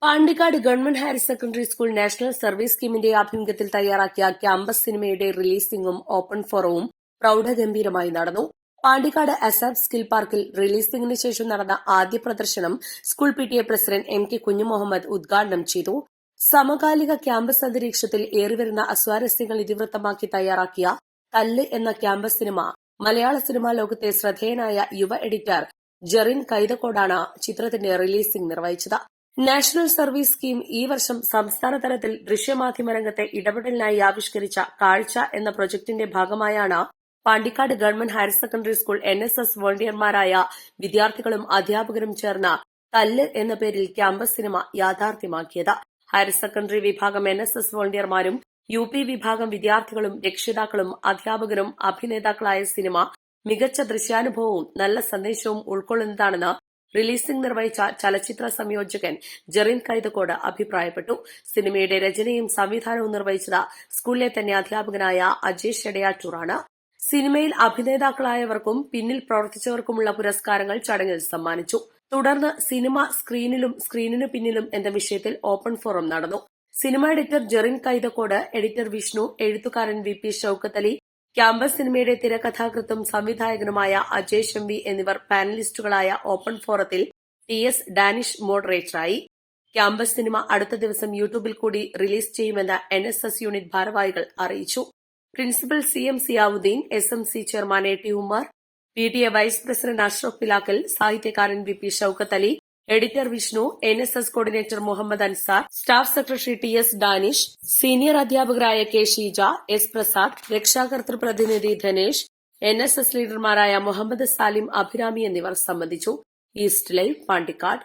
Pandikkad government higher secondary school national service സ്കീമിന്റെ ആഭിമുഖ്യത്തിൽ തയ്യാറാക്കിയ ക്യാമ്പസ് സിനിമയുടെ റിലീസിംഗും ഓപ്പൺ ഫോറവും പ്രൌഢഗംഭീരമായി നടന്നു. പാണ്ടിക്കാട് അസാബ് സ്കിൽ പാർക്കിൽ റിലീസിംഗിന് ശേഷം നടന്ന ആദ്യ പ്രദർശനം school PTA president MK Kunjumuhammad ഉദ്ഘാടനം ചെയ്തു. സമകാലിക ക്യാമ്പസ് അന്തരീക്ഷത്തിൽ ഏറിവരുന്ന അസ്വാരസ്യങ്ങൾ ഇതിവൃത്തമാക്കി തയ്യാറാക്കിയ തല്ല് എന്ന ക്യാമ്പസ് സിനിമ മലയാള സിനിമാ ലോകത്തെ ശ്രദ്ധേയനായ യുവ എഡിറ്റർ ജെറിൻ കൈതക്കോടാണ് ചിത്രത്തിന്റെ റിലീസിംഗ് നിർവഹിച്ചത്. നാഷണൽ സർവീസ് സ്കീം ഈ വർഷം സംസ്ഥാന തലത്തിൽ ദൃശ്യമാധ്യമ രംഗത്തെ ഇടപെടലിനായി ആവിഷ്കരിച്ച കാഴ്ച എന്ന പ്രൊജക്ടിന്റെ ഭാഗമായാണ് Pandikkad government higher secondary school NSS വോളണ്ടിയർമാരായ വിദ്യാർത്ഥികളും അധ്യാപകരും ചേർന്ന് തല്ല് എന്ന പേരിൽ ക്യാമ്പസ് സിനിമ യാഥാർത്ഥ്യമാക്കിയത്. ഹയർ സെക്കൻഡറി വിഭാഗം NSS വോളണ്ടിയർമാരും UP വിഭാഗം വിദ്യാർത്ഥികളും രക്ഷിതാക്കളും അധ്യാപകരും അഭിനേതാക്കളായ സിനിമ മികച്ച ദൃശ്യാനുഭവവും നല്ല സന്ദേശവും ഉൾക്കൊള്ളുന്നതാണെന്ന് റിലീസിംഗ് നിർവഹിച്ച ചലച്ചിത്ര സംയോജകൻ ജെറിൻ കൈതക്കോട് അഭിപ്രായപ്പെട്ടു. സിനിമയുടെ രചനയും സംവിധാനവും നിർവഹിച്ചത് സ്കൂളിലെ തന്നെ അധ്യാപകനായ അജേഷ് എടയാറ്റൂറാണ്. സിനിമയിൽ അഭിനേതാക്കളായവർക്കും പിന്നിൽ പ്രവർത്തിച്ചവർക്കുമുള്ള പുരസ്കാരങ്ങൾ ചടങ്ങിൽ സമ്മാനിച്ചു. തുടർന്ന് സിനിമ സ്ക്രീനിലും സ്ക്രീനിനു പിന്നിലും എന്ന വിഷയത്തിൽ ഓപ്പൺ ഫോറം നടന്നു. Cinema editor Jerin Kaithakode, editor Vishnu, എഴുത്തുകാരൻ VP ഷൌക്കത്ത് അലി, ക്യാമ്പസ് സിനിമയുടെ തിരക്കഥാകൃത്തും സംവിധായകനുമായ അജേഷ് MV എന്നിവർ പാനലിസ്റ്റുകളായ ഓപ്പൺ ഫോറത്തിൽ TS ഡാനിഷ് മോഡറേറ്ററായി. ക്യാമ്പസ് സിനിമ അടുത്ത ദിവസം യൂട്യൂബിൽ കൂടി റിലീസ് ചെയ്യുമെന്ന് NSS യൂണിറ്റ് ഭാരവാഹികൾ അറിയിച്ചു. Principal CM Ziyauddin, SMC chairman AT Ummer, PTA vice president Ashraf Pilakkal, സാഹിത്യകാരൻ VP Shoukath Ali, editor Vishnu, NSS coordinator Muhammad Ansar, staff secretary TS Danish, senior അധ്യാപകരായ K ഷീജ, S പ്രസാദ്, രക്ഷാകർതൃ പ്രതിനിധി ധനേഷ്, NSS ലീഡർമാരായ മുഹമ്മദ് സാലിം, അഭിരാമി എന്നിവർ സംബന്ധിച്ചു. East Live, Pandikkad.